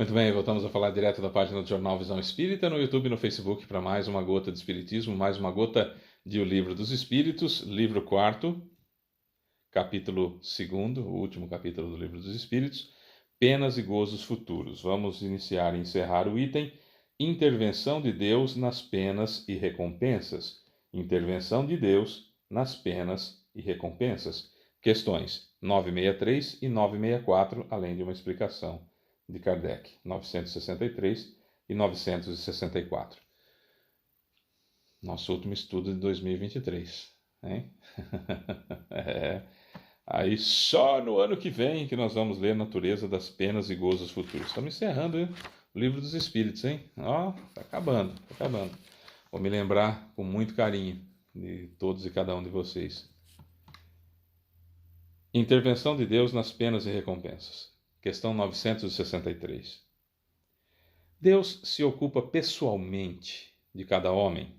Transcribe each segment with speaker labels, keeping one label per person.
Speaker 1: Muito bem, voltamos a falar direto da página do Jornal Visão Espírita, no YouTube e no Facebook, para mais uma gota de Espiritismo, mais uma gota de O Livro dos Espíritos, livro 4, capítulo 2º, o último capítulo do Livro dos Espíritos, Penas e Gozos Futuros. Vamos iniciar e encerrar o item Intervenção de Deus nas Penas e Recompensas. Intervenção de Deus nas Penas e Recompensas. Questões 963 e 964, além de uma explicação de Kardec, 963 e 964. Nosso último estudo de 2023, hein? Aí só no ano que vem que nós vamos ler Natureza das Penas e Gozos Futuros. Estamos encerrando, hein? O Livro dos Espíritos, hein? Ó, tá acabando, tá acabando. Vou me lembrar com muito carinho de todos e cada um de vocês. Intervenção de Deus nas penas e recompensas. Questão 963. Deus se ocupa pessoalmente de cada homem.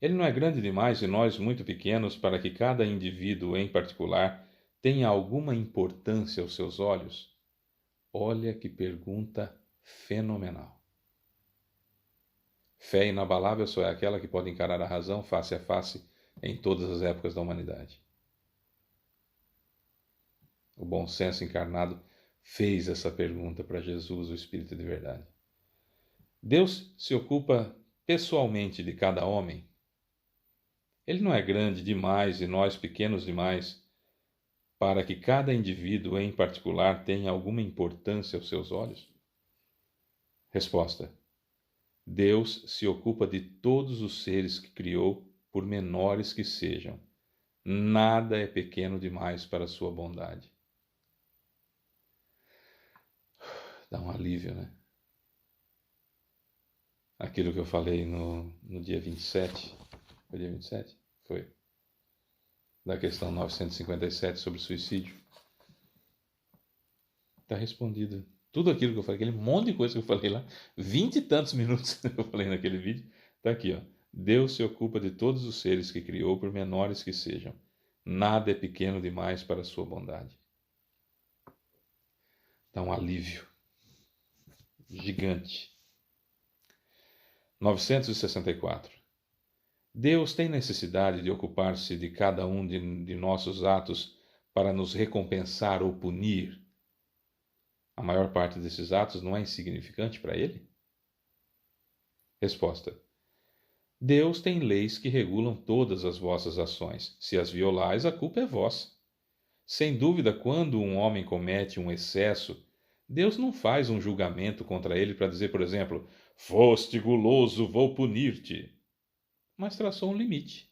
Speaker 1: Ele não é grande demais e nós muito pequenos para que cada indivíduo em particular tenha alguma importância aos seus olhos? Olha que pergunta fenomenal. Fé inabalável só é aquela que pode encarar a razão face a face em todas as épocas da humanidade. O bom senso encarnado fez essa pergunta para Jesus, o Espírito de verdade. Deus se ocupa pessoalmente de cada homem. Ele não é grande demais e nós pequenos demais para que cada indivíduo em particular tenha alguma importância aos seus olhos? Resposta: Deus se ocupa de todos os seres que criou, por menores que sejam. Nada é pequeno demais para a sua bondade. Dá um alívio, né? Aquilo que eu falei no dia 27. Foi dia 27? Foi. Da questão 957 sobre suicídio. Está respondido. Tudo aquilo que eu falei, aquele monte de coisa que eu falei lá, 20 e tantos minutos que eu falei naquele vídeo, está aqui, ó. Deus se ocupa de todos os seres que criou, por menores que sejam. Nada é pequeno demais para a sua bondade. Dá um alívio gigante. 964. Deus tem necessidade de ocupar-se de cada um de nossos atos para nos recompensar ou punir? A maior parte desses atos não é insignificante para ele? Resposta: Deus tem leis que regulam todas as vossas ações. Se as violais, a culpa é vossa. Sem dúvida, quando um homem comete um excesso, Deus não faz um julgamento contra ele para dizer, por exemplo, foste guloso, vou punir-te. Mas traçou um limite.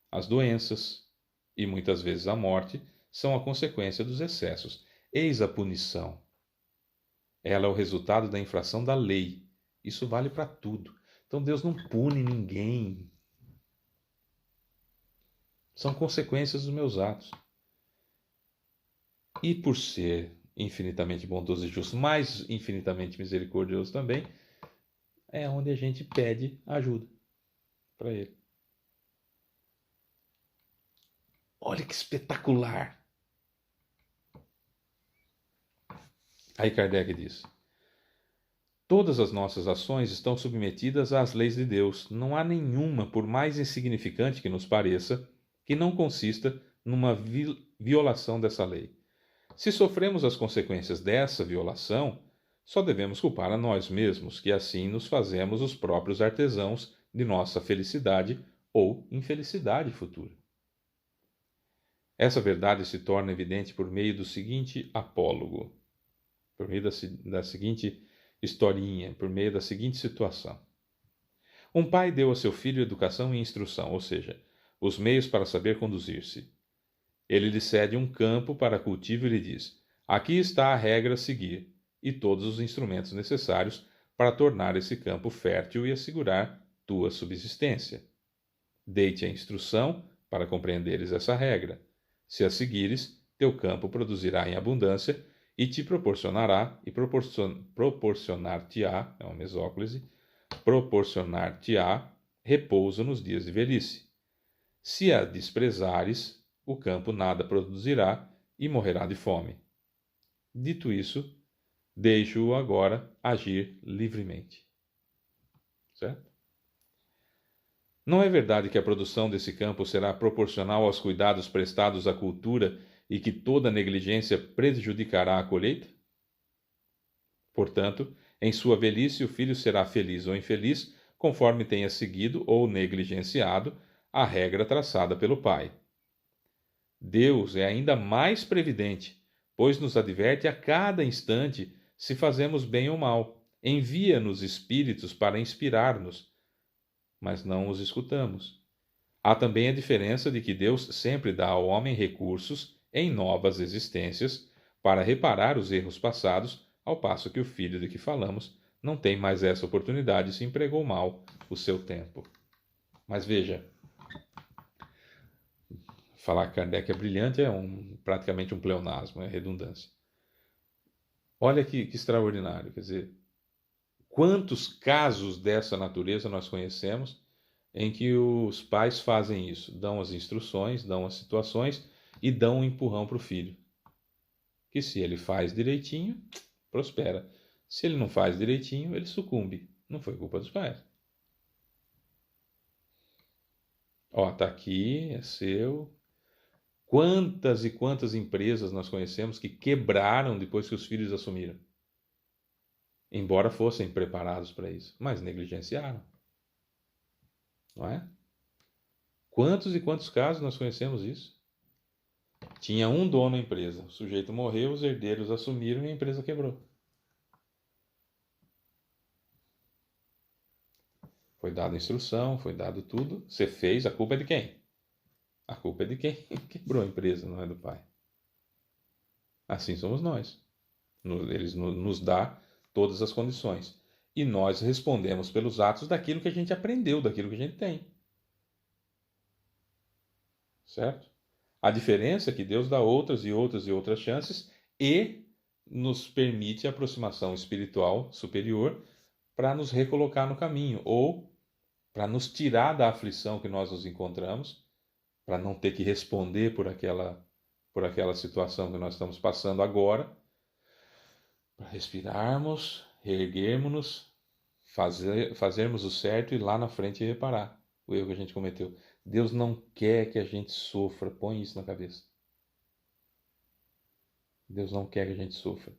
Speaker 1: As doenças, e muitas vezes a morte, são a consequência dos excessos. Eis a punição. Ela é o resultado da infração da lei. Isso vale para tudo. Então Deus não pune ninguém. São consequências dos meus atos. E por ser infinitamente bondoso e justo, mas infinitamente misericordioso também, é onde a gente pede ajuda para Ele. Olha que espetacular! Aí Kardec diz: todas as nossas ações estão submetidas às leis de Deus. Não há nenhuma, por mais insignificante que nos pareça, que não consista numa violação dessa lei. Se sofremos as consequências dessa violação, só devemos culpar a nós mesmos, que assim nos fazemos os próprios artesãos de nossa felicidade ou infelicidade futura. Essa verdade se torna evidente por meio do seguinte apólogo, por meio da seguinte historinha, por meio da seguinte situação. Um pai deu a seu filho educação e instrução, ou seja, os meios para saber conduzir-se. Ele lhe cede um campo para cultivo e lhe diz: aqui está a regra a seguir e todos os instrumentos necessários para tornar esse campo fértil e assegurar tua subsistência. Dei-te a instrução para compreenderes essa regra. Se a seguires, teu campo produzirá em abundância e te proporcionará e proporcionar-te-á, é uma mesóclise, proporcionar-te-á repouso nos dias de velhice. Se a desprezares, o campo nada produzirá e morrerá de fome. Dito isso, Deixo-o agora agir livremente. Certo? Não é verdade que a produção desse campo será proporcional aos cuidados prestados à cultura e que toda negligência prejudicará a colheita? Portanto, em sua velhice o filho será feliz ou infeliz, conforme tenha seguido ou negligenciado a regra traçada pelo pai. Deus é ainda mais previdente, pois nos adverte a cada instante se fazemos bem ou mal. Envia-nos espíritos para inspirar-nos, mas não os escutamos. Há também a diferença de que Deus sempre dá ao homem recursos em novas existências para reparar os erros passados, ao passo que o filho de que falamos não tem mais essa oportunidade e se empregou mal o seu tempo. Mas veja, falar que Kardec é brilhante é praticamente um pleonasmo, é redundância. Olha que extraordinário, quer dizer, quantos casos dessa natureza nós conhecemos em que os pais fazem isso, dão as instruções, dão as situações e dão um empurrão para o filho. Que se ele faz direitinho, prospera. Se ele não faz direitinho, ele sucumbe. Não foi culpa dos pais. Ó, tá aqui, é seu. Quantas e quantas empresas nós conhecemos que quebraram depois que os filhos assumiram? Embora fossem preparados para isso, mas negligenciaram. Não é? Quantos e quantos casos nós conhecemos isso? Tinha um dono da empresa, o sujeito morreu, os herdeiros assumiram e a empresa quebrou. Foi dada instrução, foi dado tudo, você fez, a culpa é de quem? A culpa é de quem quebrou a empresa, não é do pai. Assim somos nós. Eles nos dá todas as condições. E nós respondemos pelos atos daquilo que a gente aprendeu, daquilo que a gente tem. Certo? A diferença é que Deus dá outras e outras e outras chances e nos permite a aproximação espiritual superior para nos recolocar no caminho ou para nos tirar da aflição que nós nos encontramos, para não ter que responder por aquela situação que nós estamos passando agora, para respirarmos, reerguermos-nos, fazermos o certo e lá na frente reparar o erro que a gente cometeu. Deus não quer que a gente sofra, põe isso na cabeça. Deus não quer que a gente sofra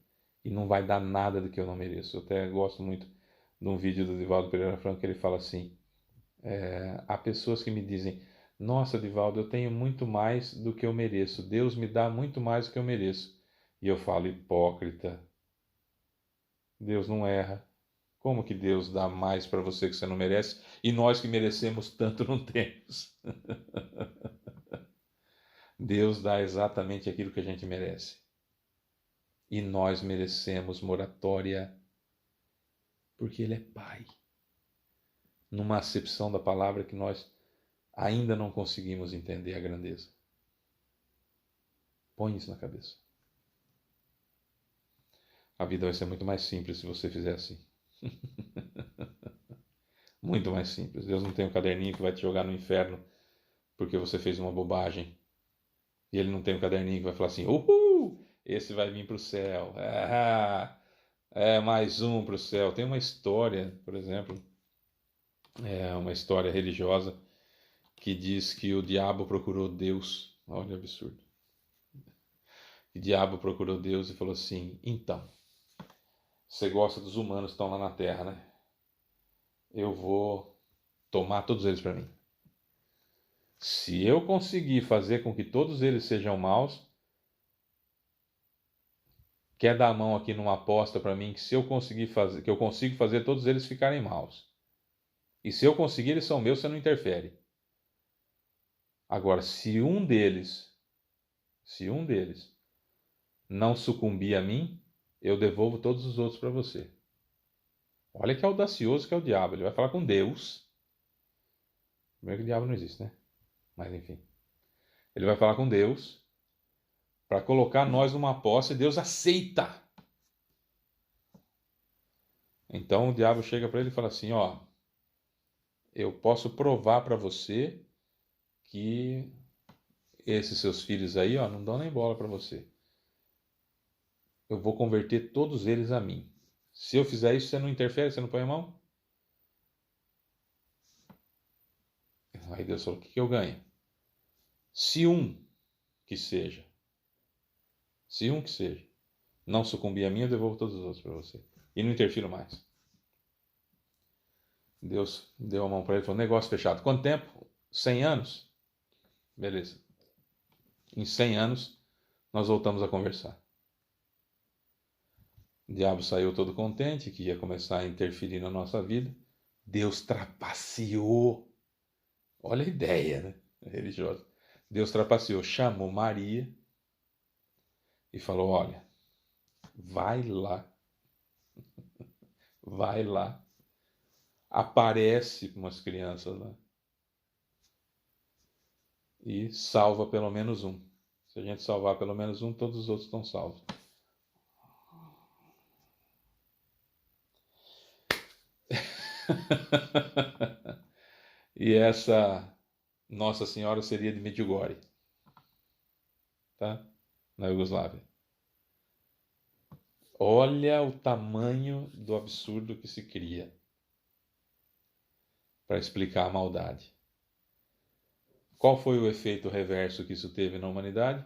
Speaker 1: e não vai dar nada do que eu não mereço. Eu até gosto muito de um vídeo do Divaldo Pereira Franco que ele fala assim, há pessoas que me dizem, nossa, Divaldo, eu tenho muito mais do que eu mereço, Deus me dá muito mais do que eu mereço. E eu falo, hipócrita, Deus não erra. Como que Deus dá mais para você que você não merece e nós que merecemos tanto não temos? Deus dá exatamente aquilo que a gente merece. E nós merecemos moratória porque Ele é Pai. Numa acepção da palavra que nós ainda não conseguimos entender a grandeza. Põe isso na cabeça. A vida vai ser muito mais simples se você fizer assim. Muito mais simples. Deus não tem um caderninho que vai te jogar no inferno porque você fez uma bobagem. E Ele não tem um caderninho que vai falar assim, uhul, esse vai vir para o céu. Mais um para o céu. Tem uma história, por exemplo, uma história religiosa que diz que o diabo procurou Deus. Olha o absurdo. O diabo procurou Deus e falou assim, então, você gosta dos humanos que estão lá na Terra, né? Eu vou tomar todos eles para mim. Se eu conseguir fazer com que todos eles sejam maus, quer dar a mão aqui numa aposta para mim que se eu conseguir fazer, que eu consigo fazer todos eles ficarem maus. E se eu conseguir, eles são meus, você não interfere. Agora, se um deles não sucumbir a mim, eu devolvo todos os outros para você. Olha que audacioso que é o diabo. Ele vai falar com Deus. Primeiro que o diabo não existe, né? Mas enfim. Ele vai falar com Deus para colocar nós numa aposta e Deus aceita. Então o diabo chega para ele e fala assim, ó, eu posso provar para você que esses seus filhos aí, ó, não dão nem bola para você. eu vou converter todos eles a mim. Se eu fizer isso, você não interfere, você não põe a mão? Aí Deus falou, o que eu ganho? Se que seja, se que seja, não sucumbir a mim, eu devolvo todos os outros para você. E não interfiro mais. Deus deu a mão para ele e falou, negócio fechado. Quanto tempo? 100 anos? Beleza. Em 100 anos, nós voltamos a conversar. O diabo saiu todo contente, que ia começar a interferir na nossa vida. Deus trapaceou. Olha a ideia, né? Religiosa. Deus trapaceou, chamou Maria e falou, olha, vai lá, aparece com umas crianças lá e salva pelo menos um. Se a gente salvar pelo menos um, todos os outros estão salvos. E essa Nossa Senhora seria de Medjugorje, tá? Na Iugoslávia. Olha o tamanho do absurdo que se cria para explicar a maldade. Qual foi o efeito reverso que isso teve na humanidade?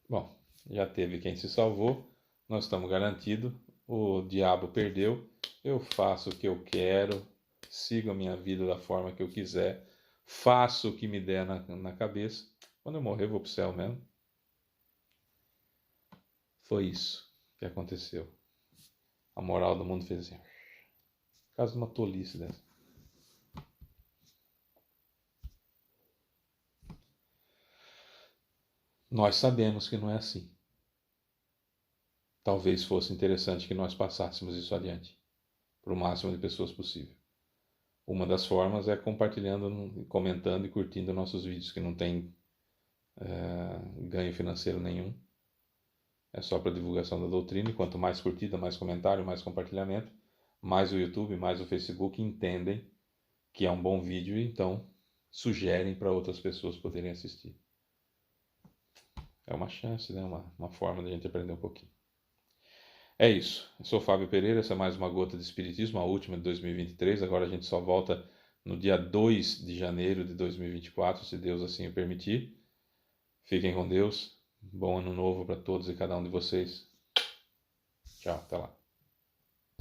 Speaker 1: Bom, já teve quem se salvou, nós estamos garantidos, o diabo perdeu, eu faço o que eu quero, sigo a minha vida da forma que eu quiser, faço o que me der na cabeça. Quando eu morrer, eu vou para o céu mesmo. Foi isso que aconteceu. A moral do mundo fez assim. Por causa de uma tolice dessa. Nós sabemos que não é assim. Talvez fosse interessante que nós passássemos isso adiante para o máximo de pessoas possível. Uma das formas é compartilhando, comentando e curtindo nossos vídeos, que não tem ganho financeiro nenhum. É só para divulgação da doutrina. E quanto mais curtida, mais comentário, mais compartilhamento, mais o YouTube, mais o Facebook entendem que é um bom vídeo e então sugerem para outras pessoas poderem assistir. É uma chance, né? Uma forma de a gente aprender um pouquinho. É isso. Eu sou o Fábio Pereira, essa é mais uma gota de Espiritismo, a última de 2023. Agora a gente só volta no dia 2 de janeiro de 2024, se Deus assim o permitir. Fiquem com Deus. Bom ano novo para todos e cada um de vocês. Tchau, até lá.